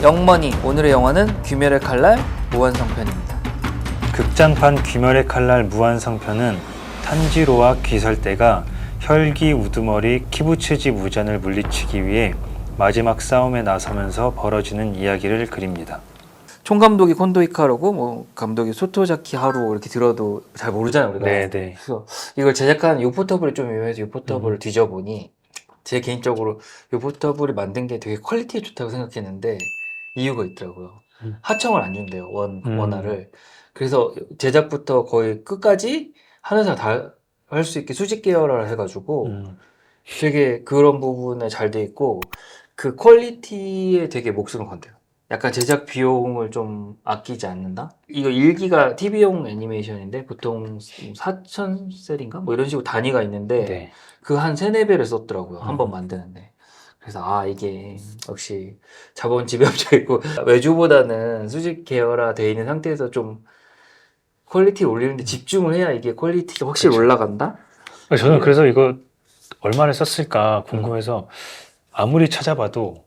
영머니, 오늘의 영화는 귀멸의 칼날 무한성편입니다. 극장판 귀멸의 칼날 무한성편은 탄지로와 귀설대가 혈기 우두머리 키부츠지 무잔을 물리치기 위해 마지막 싸움에 나서면서 벌어지는 이야기를 그립니다. 총감독이 콘도 히카루고 뭐 감독이 소토자키 하루 이렇게 들어도 잘 모르잖아요 우리가. 네네. 그래서 이걸 제작한 요포터블이 좀 유명해서 요포터블을 뒤져보니 제 개인적으로 요포터블이 만든 게 되게 퀄리티 좋다고 생각했는데 이유가 있더라고요. 하청을 안 준대요 원화를. 그래서 제작부터 거의 끝까지 하는 사람 다 할 수 있게 수직 계열화를 해가지고 되게 그런 부분에 잘 돼 있고 그 퀄리티에 되게 목숨을 건대요. 약간 제작 비용을 좀 아끼지 않는다? 이거 1기가 TV용 애니메이션인데 보통 4,000셀인가? 뭐 이런 식으로 단위가 있는데 네. 그 한 3, 4배를 썼더라고요. 한 번 만드는데. 그래서 이게 역시 자본 지배업체 있고 외주보다는 수직 계열화 돼 있는 상태에서 좀 퀄리티를 올리는데 집중을 해야 이게 퀄리티가 확실히 그쵸. 올라간다? 저는 그래서 이거 얼마를 썼을까 궁금해서 아무리 찾아봐도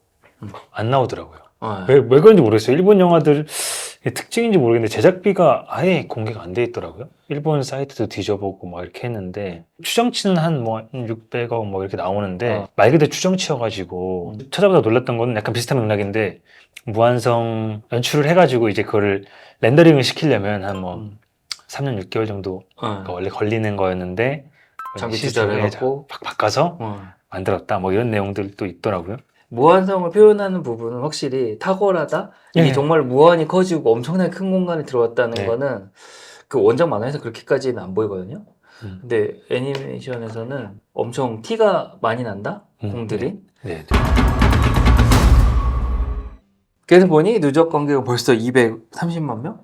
안 나오더라고요. 왜 그런지 모르겠어요. 일본 영화들 특징인지 모르겠는데 제작비가 아예 공개가 안 돼 있더라고요. 일본 사이트도 뒤져보고 막 이렇게 했는데 추정치는 한 뭐 600억 뭐 이렇게 나오는데 말 그대로 추정치여가지고 찾아보다 놀랐던 거는 약간 비슷한 맥락인데 무한성 연출을 해가지고 이제 그거를 렌더링을 시키려면 한 뭐 3년 6개월 정도 원래 걸리는 거였는데 장비 시스템을 투자를 해갖고 바꿔서 만들었다 뭐 이런 내용들도 있더라고요. 무한성을 표현하는 부분은 확실히 탁월하다? 이게 정말 무한히 커지고 엄청나게 큰 공간에 들어왔다는 거는 그 원작 만화에서 그렇게까지는 안 보이거든요. 근데 애니메이션에서는 엄청 티가 많이 난다? 공들이. 네. 그래서 보니 누적 관객은 벌써 230만 명?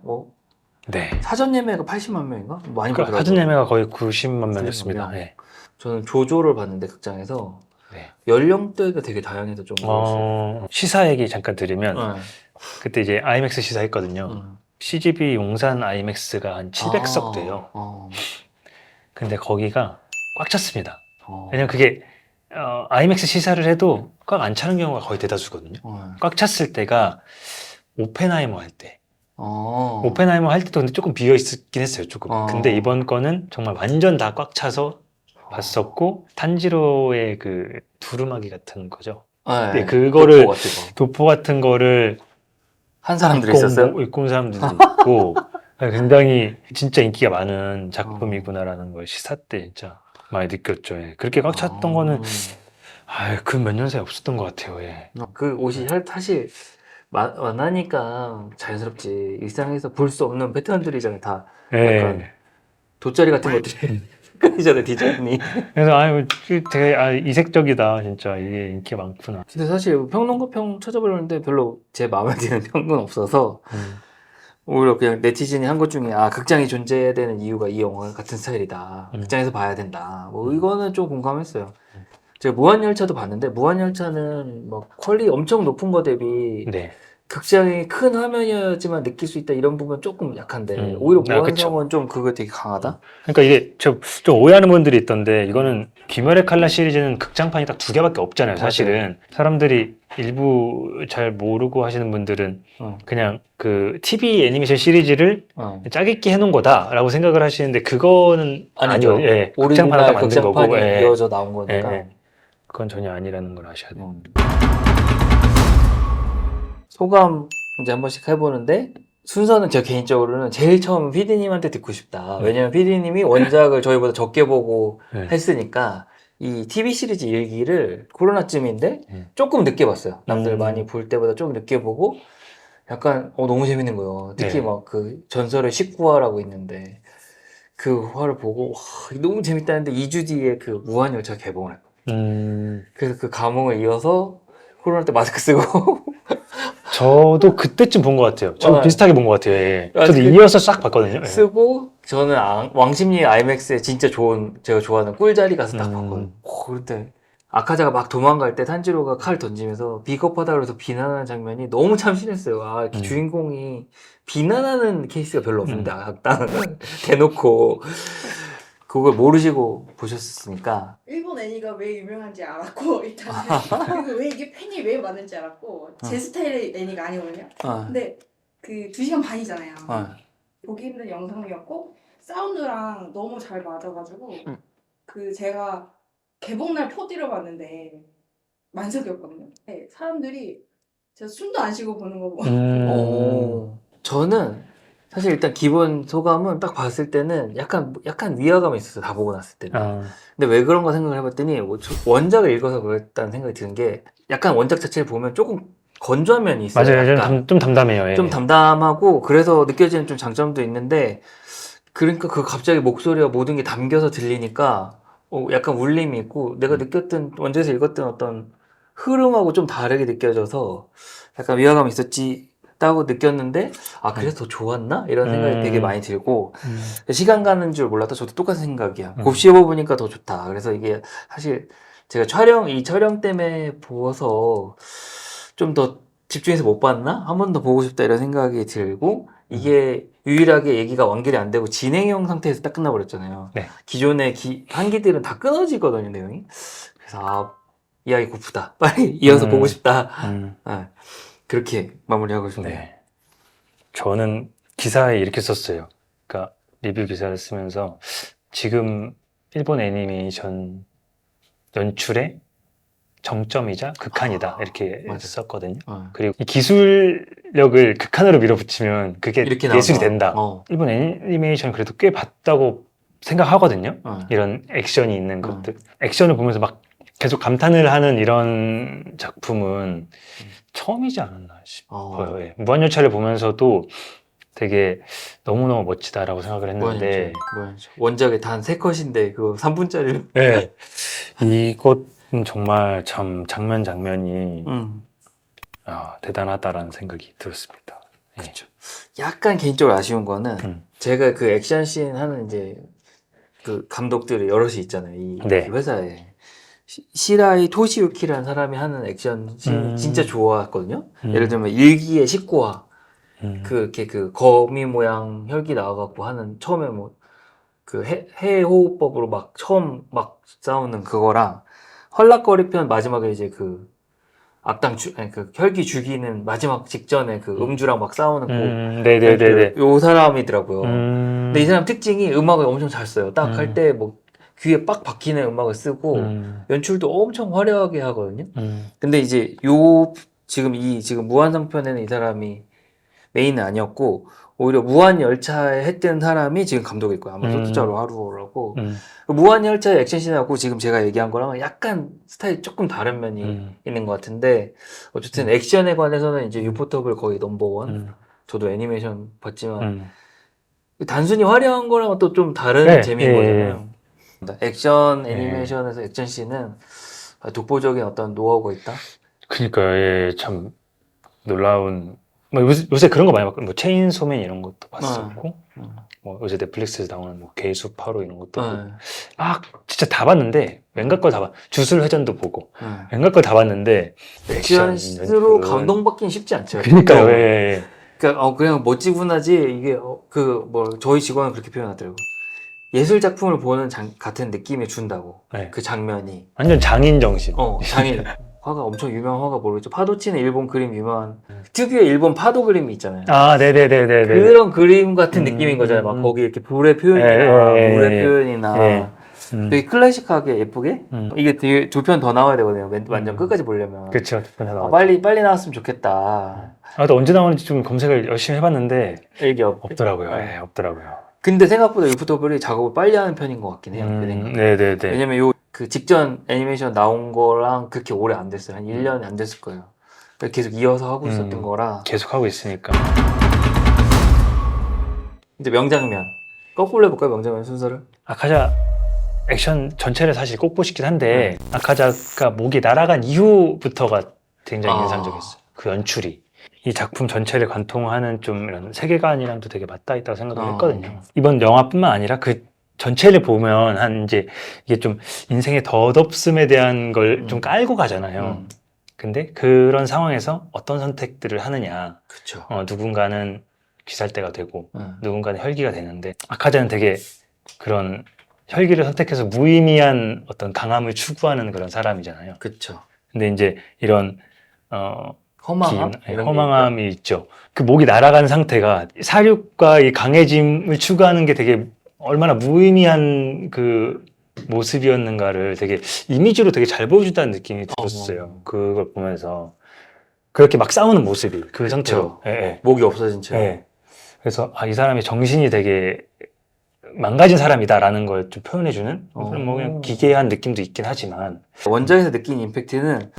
네. 사전 예매가 80만 명인가? 많이 그러니까 보더라고요. 사전 예매가 거의 90만 90만 명이었습니다. 명. 네. 저는 조조를 봤는데 극장에서 네. 연령대가 되게 다양해서 좀 놀랐어요. 시사 얘기 잠깐 드리면 네. 그때 이제 IMAX 시사 했거든요. CGV 용산 IMAX가 한 700석 돼요. 근데 거기가 꽉 찼습니다. 왜냐면 그게 IMAX 시사를 해도 꽉 안 차는 경우가 거의 대다수거든요. 꽉 찼을 때가 오펜하이머 할 때. 오펜하이머 할 때도 근데 조금 비어 있긴 했어요. 조금. 근데 이번 거는 정말 완전 다 꽉 차서 봤었고 탄지로의 그 두루마기 같은 거죠. 네, 그거를 도포 같은 거를 한 사람들이 있었어요? 입고 온 사람들도 있고 굉장히 진짜 인기가 많은 작품이구나라는 걸 시사 때 진짜 많이 느꼈죠. 예. 그렇게 꽉 찼던 거는 그 몇 년 사이 없었던 것 같아요. 예. 그 옷이 사실 만나니까 자연스럽지 일상에서 볼 수 없는 패턴들이잖아요. 다 약간 돗자리 같은 것들이 색깔이잖아요. 디자인이. 그래서 되게 이색적이다 진짜 이게 인기 많구나. 근데 사실 평론가 평 찾아보려는데 별로 제 마음에 드는 평은 없어서 오히려 그냥 네티즌이 한 것 중에 극장이 존재해야 되는 이유가 이 영화 같은 스타일이다. 극장에서 봐야 된다. 뭐 이거는 좀 공감했어요. 제가 무한열차도 봤는데 무한열차는 막 퀄리 엄청 높은 거 대비 극장이 큰 화면이어야지만 느낄 수 있다 이런 부분 조금 약한데 오히려 무한성은 좀 그거 되게 강하다? 그러니까 이게 좀 오해하는 분들이 있던데 이거는 귀멸의 칼날 시리즈는 극장판이 딱 2개밖에 없잖아요. 사실은 사람들이 일부 잘 모르고 하시는 분들은 그냥 그 TV 애니메이션 시리즈를 짜깁기 해놓은 거다라고 생각을 하시는데 그거는 아니죠. 극장판 하나 만든 거고 이어져 나온 거니까 그건 전혀 아니라는 걸 아셔야 돼요. 소감 이제 한 번씩 해보는데 순서는 저 개인적으로는 제일 처음 PD님한테 듣고 싶다. 왜냐면 PD님이 원작을 저희보다 적게 보고 했으니까 이 TV 시리즈 1기를 코로나쯤인데 조금 늦게 봤어요. 남들 많이 볼 때보다 좀 늦게 보고 약간 너무 재밌는 거예요. 특히 막 그 전설의 19화라고 있는데 그 화를 보고 와, 너무 재밌다는데 2주 뒤에 그 무한열차 개봉을 했거든요. 그래서 그 감흥을 이어서 코로나 때 마스크 쓰고 저도 그때쯤 본 것 같아요. 저도 비슷하게 본 것 같아요. 저도 이어서 싹 봤거든요. 쓰고 저는 왕십리 IMAX에 진짜 제가 좋아하는 꿀자리 가서 딱 봤거든요. 그때 아카자가 막 도망갈 때 탄지로가 칼 던지면서 비겁하다 그래서 비난하는 장면이 너무 참신했어요. 주인공이 비난하는 케이스가 별로 없는데 악당은 대놓고 그걸 모르시고 보셨으니까. 일본 애니가 왜 유명한지 알았고 일단 그리고 왜 이게 팬이 왜 많은지 알았고 제 스타일의 애니가 아니거든요. 근데 그 2시간 반이잖아요. 보기 힘든 영상이었고 사운드랑 너무 잘 맞아가지고 그 제가 개봉날 4D로 봤는데 만석이었거든요. 네, 사람들이 제가 숨도 안 쉬고 보는 거 보고 저는 사실 일단 기본 소감은 딱 봤을 때는 약간 위화감이 있었어요. 다 보고 났을 때는. 근데 왜 그런가 생각을 해봤더니 원작을 읽어서 그랬다는 생각이 드는 게 약간 원작 자체를 보면 조금 건조한 면이 있어요. 맞아요. 약간. 좀 담담해요. 예. 좀 담담하고 그래서 느껴지는 좀 장점도 있는데 그러니까 그 갑자기 목소리와 모든 게 담겨서 들리니까 약간 울림이 있고 내가 느꼈던 원작에서 읽었던 어떤 흐름하고 좀 다르게 느껴져서 약간 위화감이 있었다고 느꼈는데 그래서 더 좋았나? 이런 생각이 되게 많이 들고 시간 가는 줄 몰랐다. 저도 똑같은 생각이야. 곱씹어 보니까 더 좋다. 그래서 이게 사실 제가 이 촬영 때문에 보어서 좀 더 집중해서 못 봤나? 한 번 더 보고 싶다 이런 생각이 들고 이게 유일하게 얘기가 완결이 안 되고 진행형 상태에서 딱 끝나버렸잖아요. 네. 기존의 한기들은 다 끊어지거든요, 내용이. 그래서 이야기 고프다. 빨리 이어서 보고 싶다. 그렇게 마무리하고 싶네요. 네. 저는 기사에 이렇게 썼어요. 그러니까 리뷰 기사를 쓰면서 지금 일본 애니메이션 연출의 정점이자 극한이다 이렇게 맞아요. 썼거든요. 그리고 이 기술력을 극한으로 밀어붙이면 그게 이렇게 예술이 나온다. 된다. 일본 애니메이션 그래도 꽤 봤다고 생각하거든요. 이런 액션이 있는 것들. 액션을 보면서 막 계속 감탄을 하는 이런 작품은 처음이지 않았나 싶어요. 예. 무한열차를 보면서도 되게 너무너무 멋지다라고 생각을 했는데 무한열차. 원작의 단 3컷인데 그거 3분짜리. 네. 이것은 정말 참 장면이 대단하다라는 생각이 들었습니다. 그렇죠. 약간 개인적으로 아쉬운 거는 제가 그 액션씬 하는 이제 그 감독들이 여럿이 있잖아요. 이 회사에. 시라이 토시유키라는 사람이 하는 액션씬 진짜 좋아했거든요. 예를 들면 일기의 19화 이렇게 그 거미 모양 혈기 나와갖고 하는 처음에 뭐 그 해호흡법으로 막 처음 막 싸우는 그거랑 헐락거리편 마지막에 이제 그 그 혈기 죽이는 마지막 직전에 그 음주랑 막 싸우는 네네네네. 요 사람이더라고요. 근데 이 사람 특징이 음악을 엄청 잘 써요. 딱 할 때 뭐 귀에 빡 박히는 음악을 쓰고 연출도 엄청 화려하게 하거든요. 근데 이제 지금 무한상편에는 이 사람이 메인은 아니었고 오히려 무한열차에 했던 사람이 지금 감독일 거예요. 아마 소토자로 하루라고. 무한열차의 액션씬하고 지금 제가 얘기한 거랑은 약간 스타일이 조금 다른 면이 있는 것 같은데 어쨌든 액션에 관해서는 이제 유포터블 거의 넘버원. 저도 애니메이션 봤지만 단순히 화려한 거랑은 또 좀 다른 재미인 거잖아요. 액션 애니메이션에서 액션씬은 독보적인 어떤 노하우가 있다? 그러니까 참 놀라운 요새 그런 거 많이 봤고 뭐 체인소맨 이런 것도 봤었고 뭐 요새 넷플릭스에서 나오는 뭐 개수파로 이런 것도 보고 진짜 다 봤는데 웬갖 걸 다 봤. 주술회전도 보고 웬갖 걸 다 봤는데 액션으로 감동받기는 쉽지 않죠. 그러니까요. 그러니까 그냥 멋지구나지 이게 저희 직원은 그렇게 표현하더라고. 예술 작품을 보는 같은 느낌이 준다고. 그 장면이 완전 장인 정신. 장인. 화가 엄청 유명한 화가 모르겠죠. 파도치는 일본 그림 유명한 특유의 일본 파도 그림이 있잖아요. 네네네네. 그런 그림 같은 느낌인 거잖아요. 막 거기 이렇게 불의 표현이나 물의 표현이나 되게 클래식하게 예쁘게 이게 되게 2편 더 나와야 되거든요. 완전 끝까지 보려면. 그렇죠. 빨리 나왔으면 좋겠다. 또 언제 나오는지 좀 검색을 열심히 해봤는데 이게 없더라고요. 없더라고요. 근데 생각보다 유프더블이 작업을 빨리 하는 편인 것 같긴 해요. 네네네. 왜냐면 그 직전 애니메이션 나온 거랑 그렇게 오래 안 됐어요. 한 1년이 안 됐을 거예요. 계속 이어서 하고 있었던 거라. 계속 하고 있으니까. 이제 명장면. 거꾸로 해볼까요? 명장면 순서를? 아카자 액션 전체를 사실 꼭 보시긴 한데 아카자가 목이 날아간 이후부터가 굉장히 인상적이었어요. 그 연출이. 이 작품 전체를 관통하는 좀 이런 세계관이랑도 되게 맞닿아 있다고 생각을 했거든요. 이번 영화뿐만 아니라 그 전체를 보면 이제 이게 좀 인생의 덧없음에 대한 걸 좀 깔고 가잖아요. 근데 그런 상황에서 어떤 선택들을 하느냐. 그쵸. 누군가는 귀살대가 되고 누군가는 혈기가 되는데 아카자는 되게 그런 혈기를 선택해서 무의미한 어떤 강함을 추구하는 그런 사람이잖아요. 그쵸. 근데 이제 이런 허망함? 이런 게 허망함이 있죠. 그 목이 날아간 상태가 사육과 이 강해짐을 추구하는 게 되게 얼마나 무의미한 그 모습이었는가를 되게 이미지로 되게 잘 보여준다는 느낌이 들었어요. 그걸 보면서 그렇게 막 싸우는 모습이 그 상태로. 예, 예. 목이 없어진 채. 예. 그래서 이 사람이 정신이 되게 망가진 사람이다라는 걸 좀 표현해주는 그런 뭐 그냥 기괴한 느낌도 있긴 하지만 원작에서 느낀 임팩트는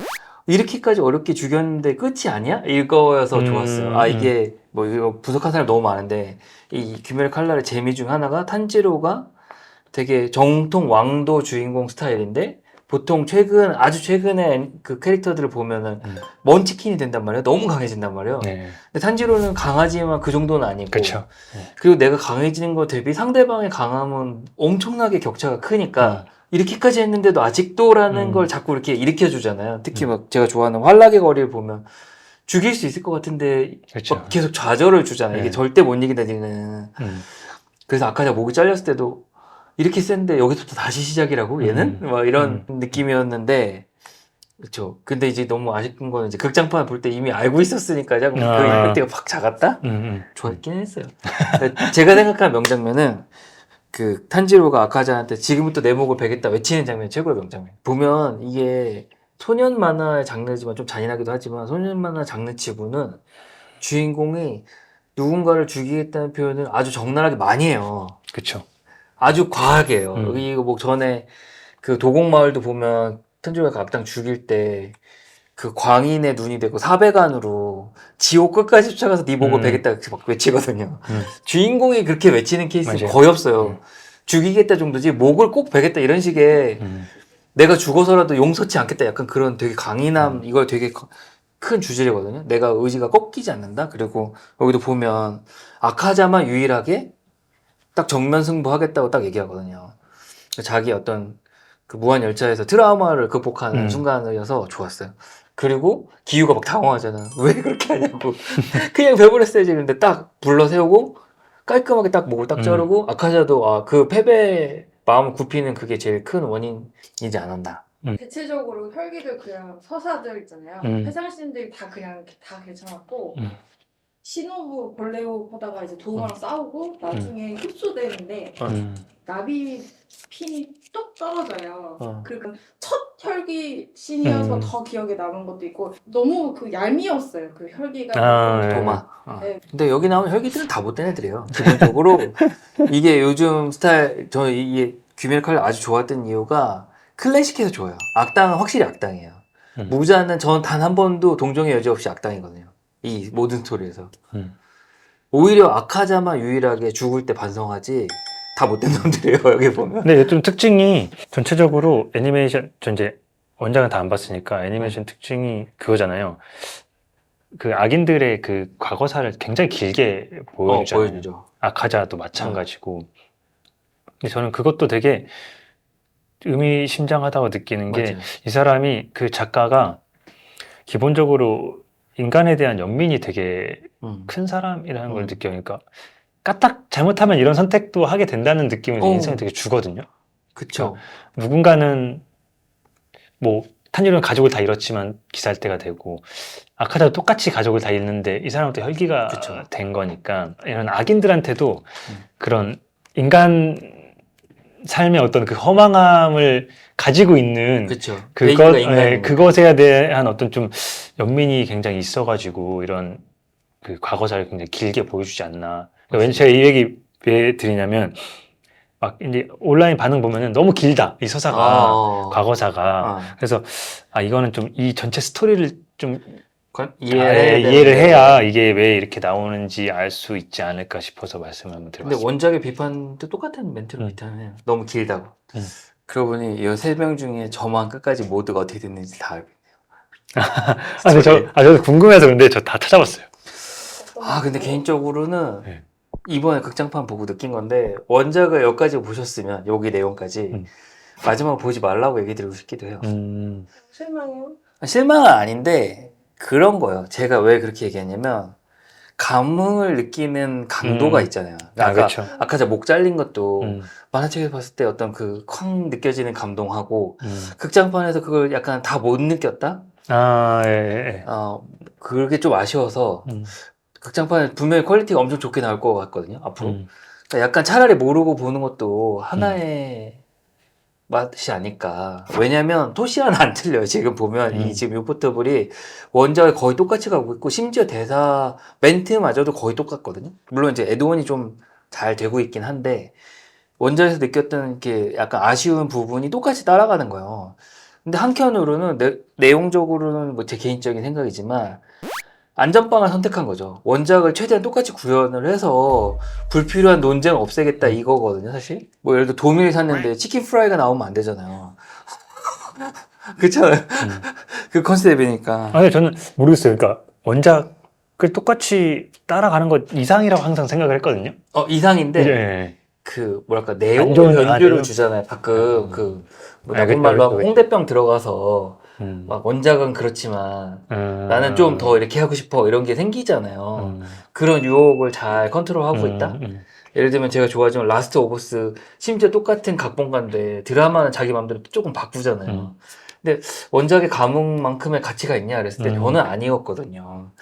이렇게까지 어렵게 죽였는데 끝이 아니야? 이거여서 좋았어요. 이게 뭐 이거 분석한 사람 너무 많은데 이 귀멸의 칼날의 재미 중 하나가 탄지로가 되게 정통 왕도 주인공 스타일인데 보통 아주 최근에 그 캐릭터들을 보면은 먼치킨이 된단 말이에요. 너무 강해진단 말이에요. 네. 근데 탄지로는 강하지만 그 정도는 아니고. 그렇죠. 그리고 내가 강해지는 거 대비 상대방의 강함은 엄청나게 격차가 크니까 이렇게까지 했는데도 아직도라는 걸 자꾸 이렇게 일으켜주잖아요. 특히 막 제가 좋아하는 환락의 거리를 보면 죽일 수 있을 것 같은데 그렇죠. 막 계속 좌절을 주잖아요. 이게 네. 절대 못 이긴다 니는. 그래서 아까 제가 목이 잘렸을 때도 이렇게 센데 여기서부터 다시 시작이라고 얘는? 막 이런 느낌이었는데 그렇죠. 근데 이제 너무 아쉬운 거는 이제 극장판 볼 때 이미 알고 있었으니까 자꾸 그 임팩트가 확 작았다? 좋았긴 했어요. 제가 생각하는 명장면은 그 탄지로가 아카자한테 지금부터 내 목을 베겠다 외치는 장면이 최고의 명장면. 보면 이게 소년 만화의 장르지만 좀 잔인하기도 하지만 소년 만화 장르치고는 주인공이 누군가를 죽이겠다는 표현을 아주 적나라하게 많이 해요. 그렇죠. 아주 과하게 해요. 여기 이거 뭐 전에 그 도곡마을도 보면 탄지로가 악당 죽일 때 그 광인의 눈이 되고 사배관으로 지옥 끝까지 쫓아가서 네 목을 베겠다 이렇게 막 외치거든요. 주인공이 그렇게 외치는 케이스는 맞아요. 거의 없어요. 죽이겠다 정도지 목을 꼭 베겠다 이런 식의 내가 죽어서라도 용서치 않겠다 약간 그런 되게 강인함 이걸 되게 큰 주제거든요. 내가 의지가 꺾이지 않는다. 그리고 여기도 보면 아카자만 유일하게 딱 정면 승부하겠다고 딱 얘기하거든요. 자기 어떤 그 무한열차에서 트라우마를 극복하는 순간이어서 좋았어요. 그리고 기유가 막 당황하잖아. 왜 그렇게 하냐고. 그냥 배부랬어야지. 근데 딱 불러 세우고 깔끔하게 딱 목을 딱 자르고 아카자도 그 패배 마음을 굽히는 그게 제일 큰 원인이지 않았나. 대체적으로 혈기를 그냥 서사들 있잖아요. 회상신들이 다 그냥 다 괜찮았고 시노부 볼레오 보다가 이제 도우마랑 싸우고 나중에 흡수되는데 나비 핀이 뚝 떨어져요. 그러니까 첫 혈기 씬이어서 더 기억에 남은 것도 있고 너무 그 얄미웠어요. 그 혈기가 도마. 네. 근데 여기 나오는 혈기들은 다 못된 애들이에요. 기본적으로 이게 요즘 스타일 저는 이게 귀멸의 칼날 아주 좋았던 이유가 클래식해서 좋아요. 악당은 확실히 악당이에요. 무자는 전 단 한 번도 동정의 여지 없이 악당이거든요. 이 모든 스토리에서. 오히려 아카자만 유일하게 죽을 때 반성하지 다 못된 놈들이에요. 여기 보면. 근데 좀 특징이 전체적으로 애니메이션 전 이제 원작은 다 안 봤으니까 애니메이션 특징이 그거잖아요. 그 악인들의 그 과거사를 굉장히 길게 보여주잖아요. 보여주죠. 아카자도 마찬가지고. 근데 저는 그것도 되게 의미심장하다고 느끼는 게 이 사람이 그 작가가 기본적으로 인간에 대한 연민이 되게 큰 사람이라는 걸 느껴요. 그러니까 까딱 잘못하면 이런 선택도 하게 된다는 느낌을 인생에 되게 주거든요. 그쵸. 그러니까 누군가는 뭐 탄유는 가족을 다 잃었지만 기살대가 되고 아카자도 똑같이 가족을 다 잃는데 이 사람은 또 혈기가 된 거니까 이런 악인들한테도 그런 인간 삶의 어떤 그 허망함을 가지고 있는 그것에 대한 어떤 좀 연민이 굉장히 있어가지고 이런 그 과거사를 굉장히 길게 보여주지 않나. 그러니까 왠지 제가 이 얘기 왜 드리냐면 막 이제 온라인 반응 보면은 너무 길다 이 서사가 과거사가 그래서 이거는 좀 이 전체 스토리를 좀 이해를 해야 이게 왜 이렇게 나오는지 알 수 있지 않을까 싶어서 말씀을 한번 드려봤습니다. 근데 원작의 비판도 똑같은 멘트로 비판해요. 너무 길다고. 그러고 보니 이 3명 중에 저만 끝까지 모두가 어떻게 됐는지 다 알고 있네요. 저도 궁금해서 근데 저 다 찾아봤어요. 근데 개인적으로는 이번에 극장판 보고 느낀 건데 원작을 여기까지 보셨으면 여기 내용까지 마지막 보지 말라고 얘기 드리고 싶기도 해요. 실망해요? 실망은 아닌데 그런 거예요. 제가 왜 그렇게 얘기했냐면 감흥을 느끼는 강도가 있잖아요. 아까 제가 목 잘린 것도 만화책에서 봤을 때 어떤 그 쾅 느껴지는 감동하고 극장판에서 그걸 약간 다 못 느꼈다? 그게 좀 아쉬워서 극장판에 분명히 퀄리티가 엄청 좋게 나올 것 같거든요, 앞으로. 그러니까 약간 차라리 모르고 보는 것도 하나의 맛이 아닐까. 왜냐면 토시아는 안 틀려요. 지금 보면 이 지금 유포터블이 원작을 거의 똑같이 가고 있고 심지어 대사 멘트마저도 거의 똑같거든요. 물론 이제 애드온이 좀 잘 되고 있긴 한데 원작에서 느꼈던 게 약간 아쉬운 부분이 똑같이 따라가는 거예요. 근데 한편으로는 내용적으로는 뭐 제 개인적인 생각이지만 안전빵을 선택한 거죠. 원작을 최대한 똑같이 구현을 해서 불필요한 논쟁 없애겠다 이거거든요, 사실. 뭐 예를 들어 도미를 샀는데 치킨 프라이가 나오면 안 되잖아요. 그렇잖아요. 그 컨셉이니까. 아니 저는 모르겠어요. 그러니까 원작을 똑같이 따라가는 것 이상이라고 항상 생각을 했거든요. 이상인데 네. 그 뭐랄까 내용 연주를 주잖아요. 가끔 뭐 나쁜 말로 하고 홍대병 들어가서 막 원작은 그렇지만 나는 좀 더 이렇게 하고 싶어 이런 게 생기잖아요. 그런 유혹을 잘 컨트롤하고 있다. 예를 들면 제가 좋아하지만 라스트 오브 어스 심지어 똑같은 각본가인데 드라마는 자기 마음대로 조금 바꾸잖아요. 근데 원작의 감흥만큼의 가치가 있냐 그랬을 때 저는 아니었거든요.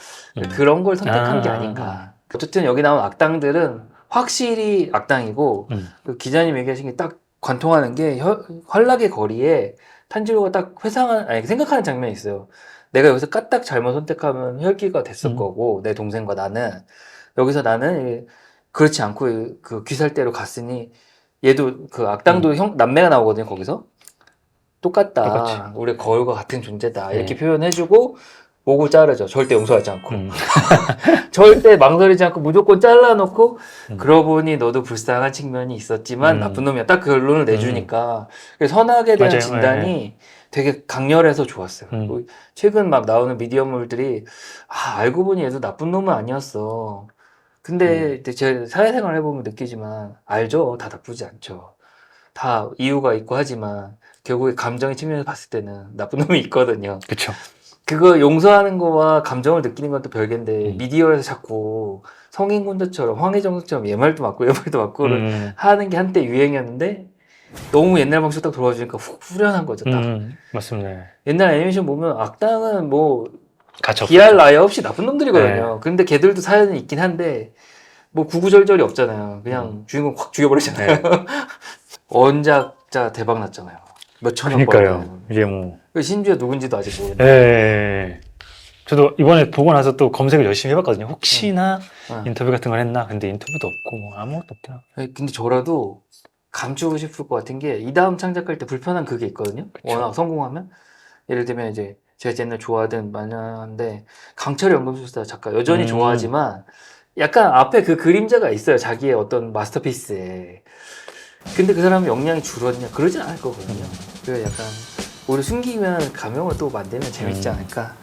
그런 걸 선택한 게 아닌가. 어쨌든 여기 나온 악당들은 확실히 악당이고 그 기자님 얘기하신 게 딱 관통하는 게 환락의 거리에 탄지로가 딱 생각하는 장면이 있어요. 내가 여기서 까딱 잘못 선택하면 혈기가 됐을 거고 내 동생과 나는 여기서 나는 그렇지 않고 그 귀살대로 갔으니 얘도 그 악당도 남매가 나오거든요. 거기서 똑같다. 똑같이. 우리 거울과 같은 존재다. 이렇게 표현해주고 목을 자르죠. 절대 용서하지 않고. 절대 망설이지 않고 무조건 잘라놓고 그러고 보니 너도 불쌍한 측면이 있었지만 나쁜 놈이야. 딱 그 결론을 내주니까 선악에 대한 맞아요. 진단이 되게 강렬해서 좋았어요. 최근 막 나오는 미디어물들이 알고 보니 얘도 나쁜 놈은 아니었어. 근데 제 사회생활 해보면 느끼지만 알죠. 다 나쁘지 않죠. 다 이유가 있고 하지만 결국에 감정의 측면에서 봤을 때는 나쁜 놈이 있거든요. 그렇죠. 그거 용서하는 거와 감정을 느끼는 건 또 별개인데 미디어에서 자꾸 성인군자처럼 황해정수처럼 얘 말도 맞고 얘 말도 맞고를 하는 게 한때 유행이었는데 너무 옛날 방식 딱 돌아와주니까 후련한 거죠. 딱. 맞습니다. 옛날 애니메이션 보면 악당은 뭐 가차 기할 나위 없이 나쁜 놈들이거든요. 근데 걔들도 사연은 있긴 한데 뭐 구구절절이 없잖아요. 그냥 주인공 확 죽여버리잖아요. 원작자 대박 났잖아요. 몇 천억 그러니까요. 이게 뭐 신주가 누군지도 아직 모르는데. 예. 저도 이번에 보고 나서 또 검색을 열심히 해봤거든요. 혹시나 인터뷰 같은 걸 했나? 근데 인터뷰도 없고 뭐 아무것도 없더라. 근데 저라도 감추고 싶을 것 같은 게 이 다음 창작할 때 불편한 그게 있거든요. 그쵸. 워낙 성공하면 예를 들면 이제 제가 옛날 좋아하던 만화인데 강철의 연금술사 작가 여전히 좋아하지만 약간 앞에 그 그림자가 있어요. 자기의 어떤 마스터피스에. 근데 그 사람의 역량이 줄었냐? 그러진 않을 거거든요. 그래서 약간 오히려 숨기면 가명을 또 만들면 재밌지 않을까?